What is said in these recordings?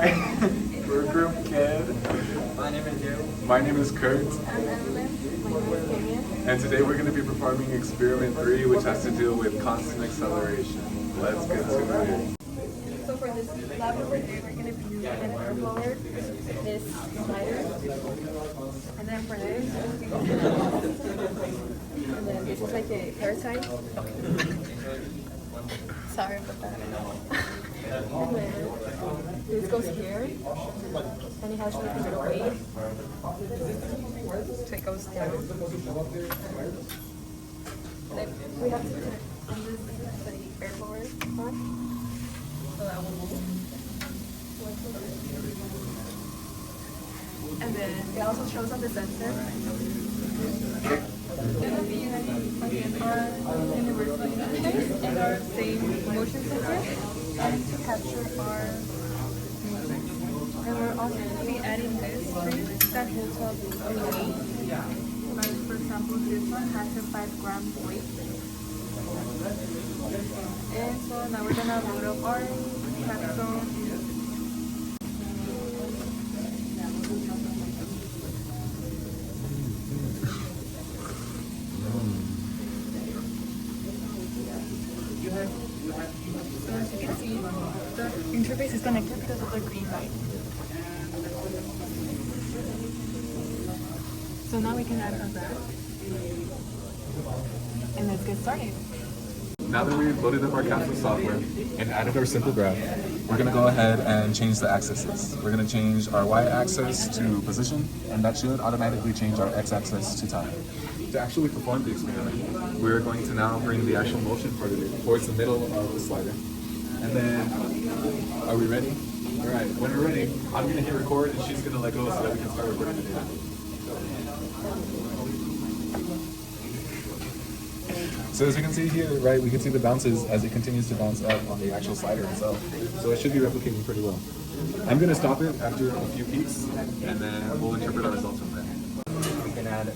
Hi, we're Group Kid. My name is Joe. My name is Kurt. I'm Evelyn. My name is Kenya. And today we're going to be performing experiment 3, which has to deal with constant acceleration. Let's get to it. So for this lab over here, we're going to be using an air blower, this slider, and then for this, and then this is like a parasite. Sorry about that. And then this goes here, and it has like a little weight, so it goes down. Then we have to put on this the air blower part. So that will move. And then it also shows on the sensor. Gonna be again our universal interface and our same motion sensor to capture our movement. And we're also going to be adding this string that holds up the weight. Like for example, this one has a 5-gram weight. And so now we're gonna load up our capstone. So as you can see, the interface is connected because of the green light. So now we can add our graph. And let's get started. Now that we've loaded up our capsule software and added our simple graph, we're going to go ahead and change the axes. We're going to change our y-axis to position, and that should automatically change our x-axis to time. To actually perform the experiment, we're going to now bring the actual motion part of it towards the middle of the slider. And then, are we ready? All right, when we're ready, I'm going to hit record and she's going to let go so that we can start recording the data. So as we can see here, right, we can see the bounces as it continues to bounce up on the actual slider itself. So it should be replicating pretty well. I'm going to stop it after a few peaks, and then we'll interpret our results from there. We can add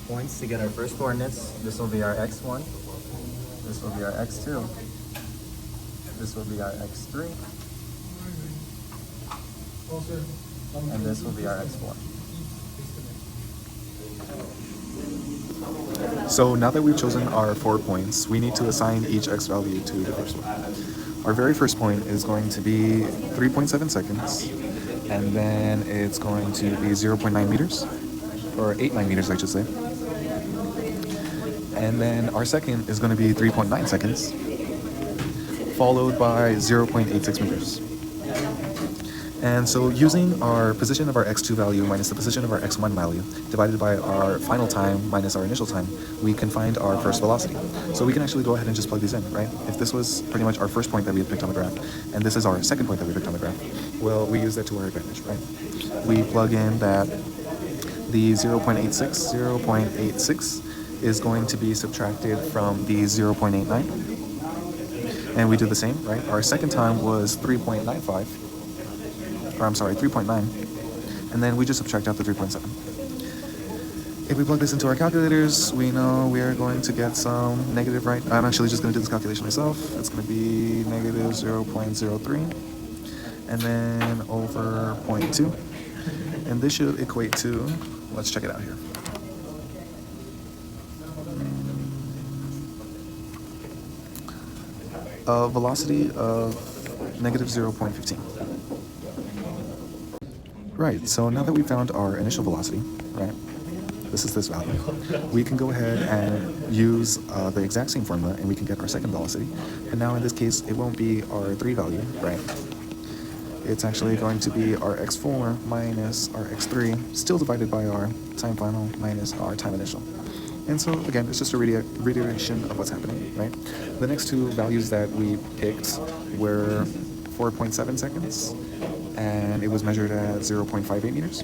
points to get our first coordinates. This will be our x1. This will be our x2. This will be our x3. And this will be our x4. So now that we've chosen our 4 points, we need to assign each x value to the first one. Our very first point is going to be 3.7 seconds, and then it's going to be 0.9 meters, or 8.9 meters I should say. And then our second is going to be 3.9 seconds, followed by 0.86 meters. And so using our position of our x2 value minus the position of our x1 value divided by our final time minus our initial time, we can find our first velocity. So we can actually go ahead and just plug these in, right? If this was pretty much our first point that we had picked on the graph, and this is our second point that we picked on the graph, well, we use that to our advantage, right? We plug in that the 0.86 is going to be subtracted from the 0.89. And we do the same, right? Our second time was 3.95. Or I'm sorry, 3.9, and then we just subtract out the 3.7. If we plug this into our calculators, we know we are going to get some negative, right? I'm actually just going to do this calculation myself. It's going to be negative 0.03, and then over 0.2, and this should equate to, let's check it out here. A velocity of negative 0.15. Right, so now that we found our initial velocity, right, this is this value, we can go ahead and use the exact same formula and we can get our second velocity. And now in this case, it won't be our 3 value, right? It's actually going to be our x4 minus our x3, still divided by our time final minus our time initial. And so again, it's just a reiteration of what's happening, right? The next two values that we picked were 4.7 seconds, and it was measured at 0.58 meters.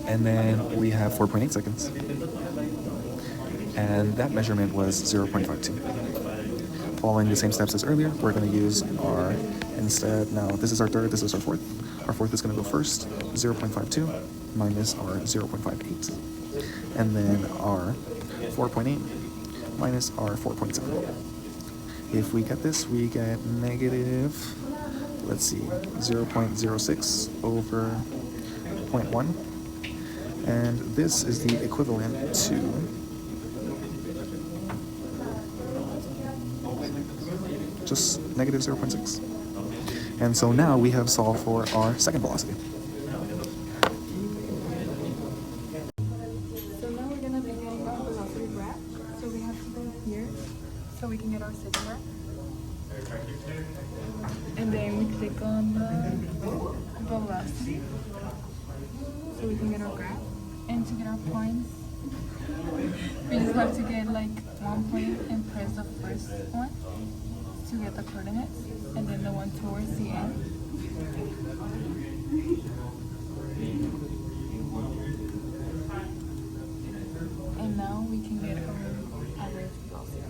And then we have 4.8 seconds, and that measurement was 0.52. Following the same steps as earlier, we're going to use our, instead, now this is our third, this is our fourth. Our fourth is going to go first, 0.52 minus our 0.58. And then our 4.8 minus our 4.7. If we get this, we get negative let's see, 0.06 over 0.1. And this is the equivalent to just negative 0.6. And so now we have solved for our second velocity. So now we're gonna be getting our velocity graph. So we have to go here so we can get our second graph. And then we click on the velocity so we can get our graph. And to get our points, we just have to get like 1 point and press the first one to get the coordinates, and then the one towards the end. And now we can get our average velocity.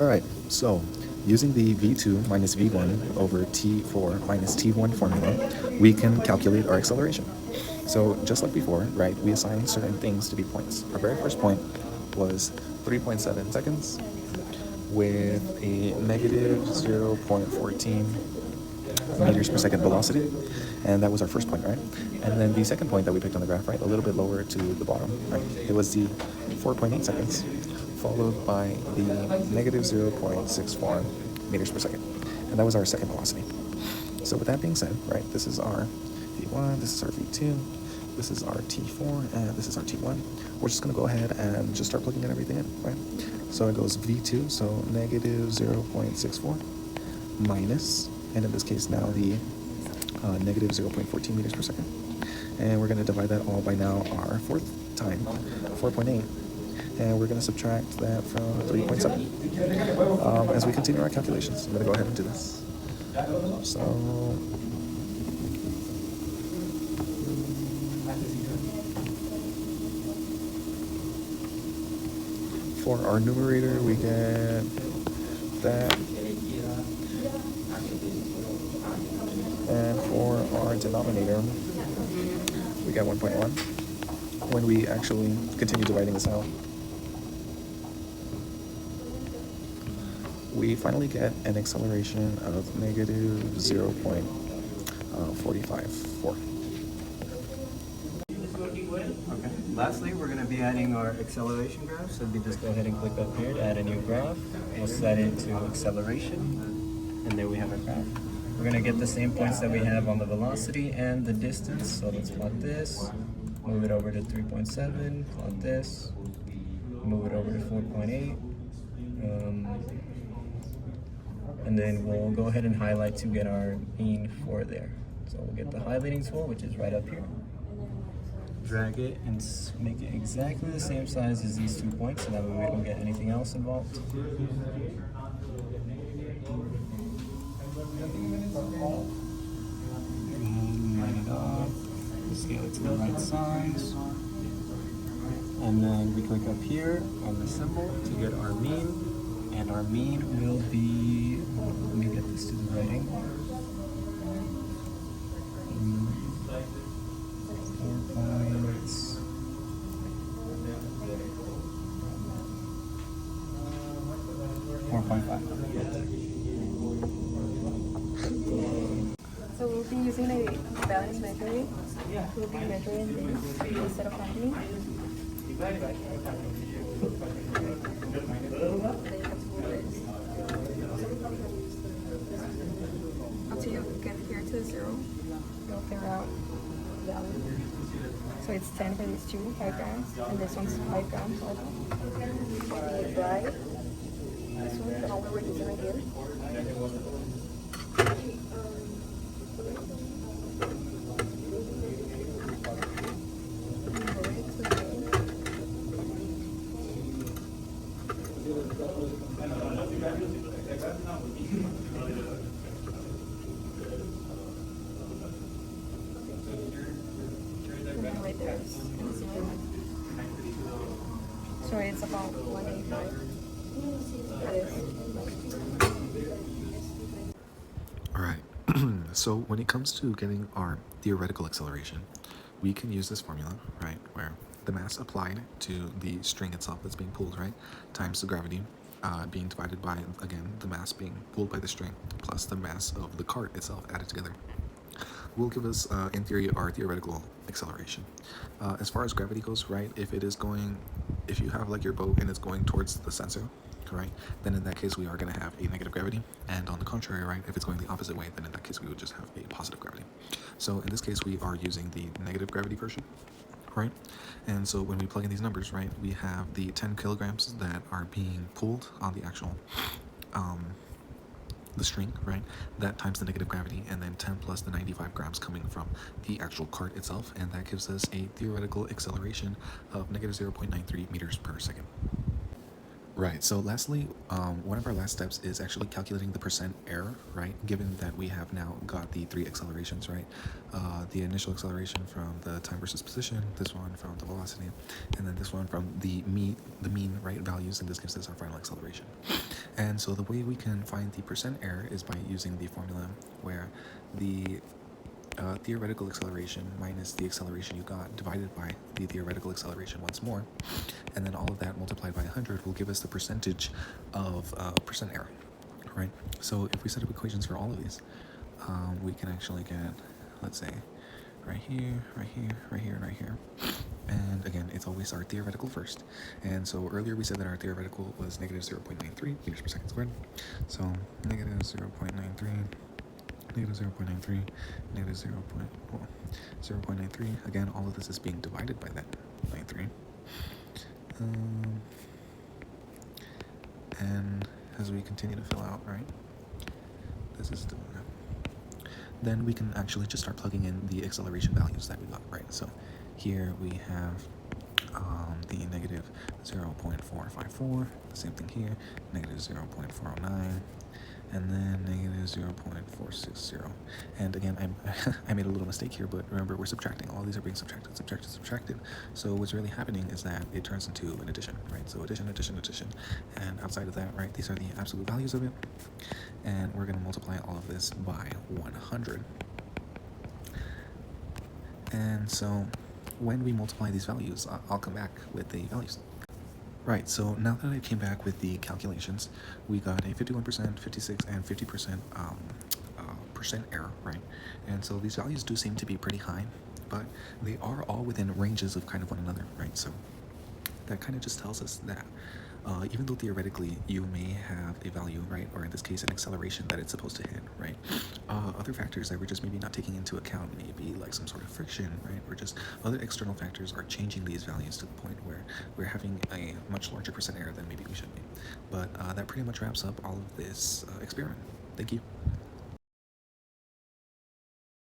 All right, so using the V2 minus V1 over T4 minus T1 formula, we can calculate our acceleration. So just like before, right, we assign certain things to be points. Our very first point was 3.7 seconds with a negative 0.14 meters per second velocity. And that was our first point, right? And then the second point that we picked on the graph, right, a little bit lower to the bottom, right? It was the 4.8 seconds, followed by the negative 0.64 meters per second. And that was our second velocity. So with that being said, right, this is our V1, this is our V2, this is our T4, and this is our T1. We're just gonna go ahead and just start plugging in everything in, right? So it goes V2, so negative 0.64 minus, and in this case now the negative 0.14 meters per second. And we're gonna divide that all by now our fourth time, 4.8. And we're going to subtract that from 3.7 as we continue our calculations. I'm going to go ahead and do this. So for our numerator, we get that. And for our denominator, we get 1.1 when we actually continue dividing this out. We finally get an acceleration of negative 0.454. Okay. Lastly, we're going to be adding our acceleration graph. So we just go ahead and click up here to add a new graph. We'll set it to acceleration, and there we have our graph. We're going to get the same points that we have on the velocity and the distance. So let's plot this, move it over to 3.7, plot this, move it over to 4.8. And then we'll go ahead and highlight to get our mean for there. So we'll get the highlighting tool, which is right up here. Drag it and make it exactly the same size as these 2 points, so that way we don't get anything else involved. And line it up, scale it to the right size. And then we click up here on the symbol to get our mean. And our mean will be, let me get this to the right angle. 4.5. So we'll be using a balance measuring. We'll be measuring this instead of counting. Until you get here to 0, you'll figure out the value. So it's 10 for these two, 5 grams, and this one's 5 grams also. The dry, this one, the only we're using right here. Right there is 0. So it's about 185. That is. All right, so when it comes to getting our theoretical acceleration, we can use this formula, right, where the mass applied to the string itself that's being pulled, right, times the gravity being divided by, again, the mass being pulled by the string plus the mass of the cart itself added together will give us, in theory, our theoretical acceleration. As far as gravity goes, right, if you have like your boat and it's going towards the sensor, right, then in that case we are going to have a negative gravity, and on the contrary, right, if it's going the opposite way, then in that case we would just have a positive gravity. So in this case we are using the negative gravity version, right? And so when we plug in these numbers, right, we have the 10 kilograms that are being pulled on the actual the string, right? That times the negative gravity, and then 10 plus the 95 grams coming from the actual cart itself, and that gives us a theoretical acceleration of negative 0.93 meters per second. Right, so lastly, one of our last steps is actually calculating the percent error, right? Given that we have now got the three accelerations, right? The initial acceleration from the time versus position, this one from the velocity, and then this one from the mean, right, values, and this gives us our final acceleration. And so the way we can find the percent error is by using the formula where the theoretical acceleration minus the acceleration you got divided by the theoretical acceleration once more, and then all of that multiplied by 100 will give us the percentage of percent error, right? So if we set up equations for all of these, we can actually get, let's say, right here, right here, right here, and right here. And again, it's always our theoretical first. And so earlier we said that our theoretical was negative 0.93 meters per second squared. So negative 0.93, negative 0.93, negative 0.93. Again, all of this is being divided by that 93. And as we continue to fill out, right, this is the, then we can actually just start plugging in the acceleration values that we got, right? So here we have the negative 0.454, the same thing here, negative 0.409, and then negative 0.460. And again, I made a little mistake here, but remember, we're subtracting. All these are being subtracted. So what's really happening is that it turns into an addition, right? So addition, and outside of that, right, these are the absolute values of it, and we're going to multiply all of this by 100. And so when we multiply these values, I'll come back with the values. Right, so now that I came back with the calculations, we got a 51%, 56, and 50% percent error, right? And so these values do seem to be pretty high, but they are all within ranges of kind of one another, right? So that kind of just tells us that even though theoretically you may have a value, right, or in this case an acceleration that it's supposed to hit, right, other factors that we're just maybe not taking into account, maybe like some sort of friction, right, or just other external factors are changing these values to the point where we're having a much larger percent error than maybe we should be. But that pretty much wraps up all of this experiment. Thank you.